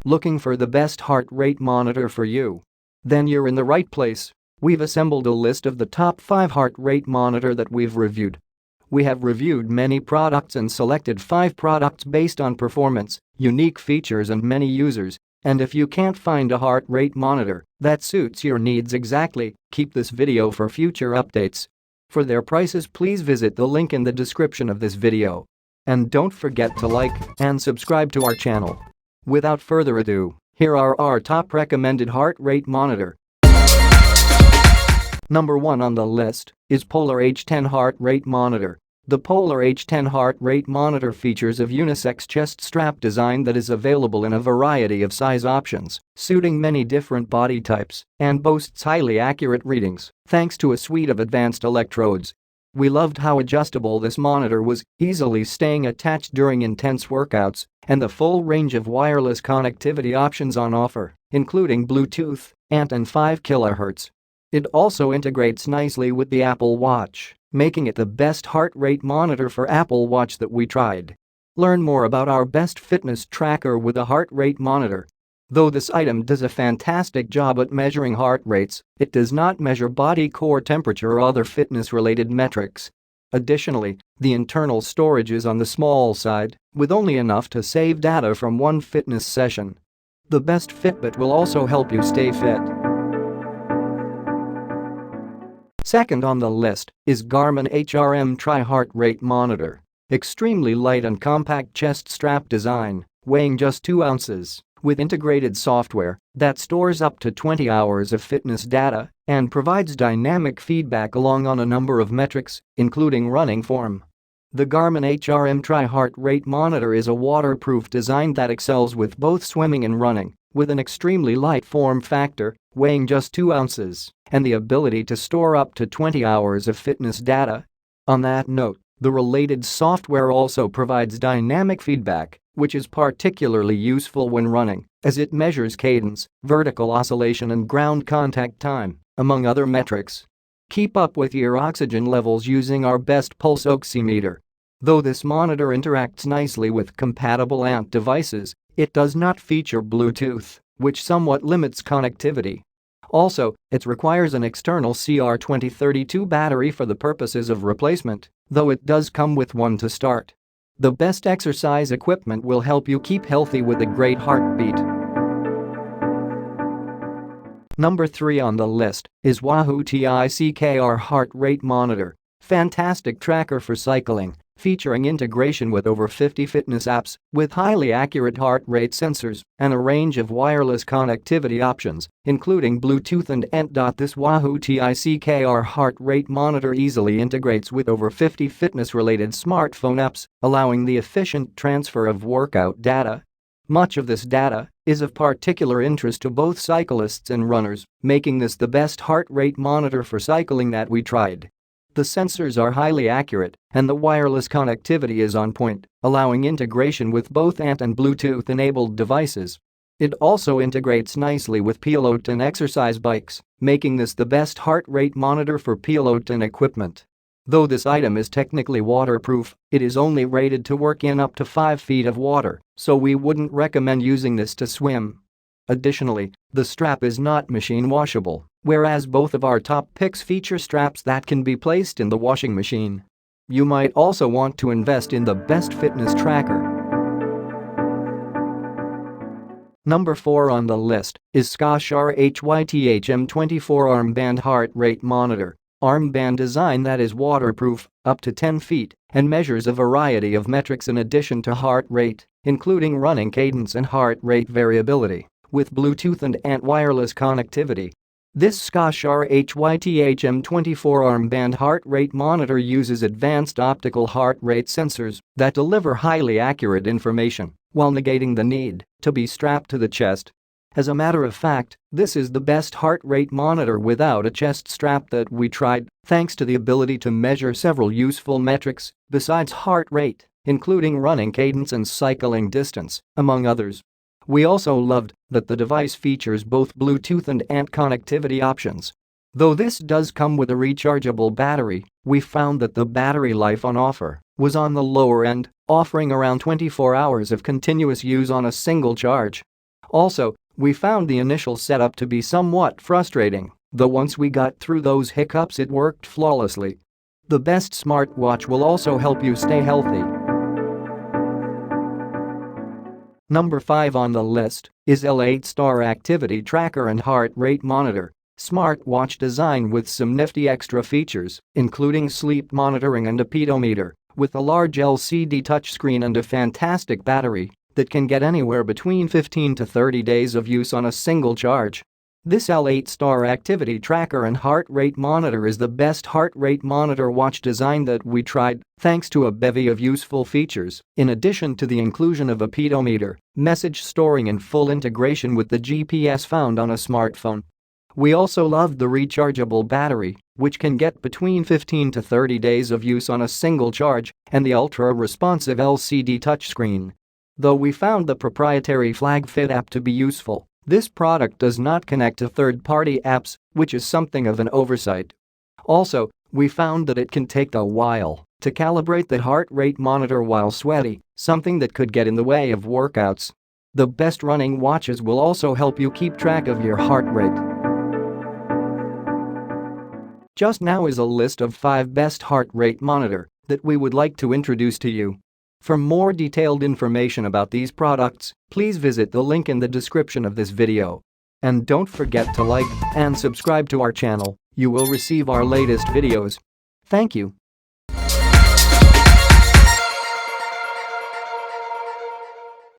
Looking for the best heart rate monitor for you? Then you're in the right place. We've assembled a list of the top 5 heart rate monitor that we've reviewed. We have reviewed many products and selected 5 products based on performance, unique features and many users. And if you can't find a heart rate monitor that suits your needs exactly, keep this video for future updates. For their prices, please visit the link in the description of this video. And don't forget to like and subscribe to our channel. Without further ado, here are our top recommended heart rate monitor. Number 1 on the list is Polar H10 Heart Rate Monitor. The Polar H10 Heart Rate Monitor features a unisex chest strap design that is available in a variety of size options, suiting many different body types, and boasts highly accurate readings thanks to a suite of advanced electrodes. We loved how adjustable this monitor was, easily staying attached during intense workouts, and the full range of wireless connectivity options on offer, including Bluetooth, and 5 kHz. It also integrates nicely with the Apple Watch, making it the best heart rate monitor for Apple Watch that we tried. Learn more about our best fitness tracker with a heart rate monitor. Though this item does a fantastic job at measuring heart rates, it does not measure body core temperature or other fitness-related metrics. Additionally, the internal storage is on the small side, with only enough to save data from one fitness session. The best Fitbit will also help you stay fit. Second on the list is Garmin HRM-Tri Heart Rate Monitor. Extremely light and compact chest strap design, weighing just 2 ounces, with integrated software that stores up to 20 hours of fitness data and provides dynamic feedback along on a number of metrics, including running form. The Garmin HRM-Tri Heart Rate Monitor is a waterproof design that excels with both swimming and running, with an extremely light form factor, weighing just 2 ounces, and the ability to store up to 20 hours of fitness data. On that note, the related software also provides dynamic feedback, which is particularly useful when running, as it measures cadence, vertical oscillation and ground contact time, among other metrics. Keep up with your oxygen levels using our best pulse oximeter. Though this monitor interacts nicely with compatible ANT devices, it does not feature Bluetooth, which somewhat limits connectivity. Also, it requires an external CR2032 battery for the purposes of replacement, though it does come with one to start. The best exercise equipment will help you keep healthy with a great heartbeat. Number 3 on the list is Wahoo TICKR Heart Rate Monitor. Fantastic tracker for cycling, featuring integration with over 50 fitness apps, with highly accurate heart rate sensors and a range of wireless connectivity options, including Bluetooth and ANT. This Wahoo TICKR heart rate monitor easily integrates with over 50 fitness-related smartphone apps, allowing the efficient transfer of workout data. Much of this data is of particular interest to both cyclists and runners, making this the best heart rate monitor for cycling that we tried. The sensors are highly accurate, and the wireless connectivity is on point, allowing integration with both ANT and Bluetooth-enabled devices. It also integrates nicely with Peloton exercise bikes, making this the best heart rate monitor for Peloton equipment. Though this item is technically waterproof, it is only rated to work in up to 5 feet of water, so we wouldn't recommend using this to swim. Additionally, the strap is not machine washable, whereas both of our top picks feature straps that can be placed in the washing machine. You might also want to invest in the best fitness tracker. Number 4 on the list is Scosche HRM-Tri Armband Heart Rate Monitor. Armband design that is waterproof, up to 10 feet, and measures a variety of metrics in addition to heart rate, including running cadence and heart rate variability, with Bluetooth and ANT wireless connectivity. This Scosche HRM-Tri Armband heart rate monitor uses advanced optical heart rate sensors that deliver highly accurate information while negating the need to be strapped to the chest. As a matter of fact, this is the best heart rate monitor without a chest strap that we tried, thanks to the ability to measure several useful metrics besides heart rate, including running cadence and cycling distance, among others. We also loved that the device features both Bluetooth and ANT connectivity options. Though this does come with a rechargeable battery, we found that the battery life on offer was on the lower end, offering around 24 hours of continuous use on a single charge. Also, we found the initial setup to be somewhat frustrating, though once we got through those hiccups it worked flawlessly. The best smartwatch will also help you stay healthy. Number 5 on the list is L8 Activity Tracker and Heart Rate Monitor. Smartwatch design with some nifty extra features, including sleep monitoring and a pedometer, with a large LCD touchscreen and a fantastic battery that can get anywhere between 15 to 30 days of use on a single charge. This L8 Activity Tracker and Heart Rate Monitor is the best heart rate monitor watch design that we tried, thanks to a bevy of useful features, in addition to the inclusion of a pedometer, message storing and full integration with the GPS found on a smartphone. We also loved the rechargeable battery, which can get between 15 to 30 days of use on a single charge, and the ultra-responsive LCD touchscreen. Though we found the proprietary FlagFit app to be useful, this product does not connect to third-party apps, which is something of an oversight. Also, we found that it can take a while to calibrate the heart rate monitor while sweaty, something that could get in the way of workouts. The best running watches will also help you keep track of your heart rate. Just now is a list of 5 best heart rate monitor that we would like to introduce to you. For more detailed information about these products, please visit the link in the description of this video. And don't forget to like and subscribe to our channel, you will receive our latest videos. Thank you.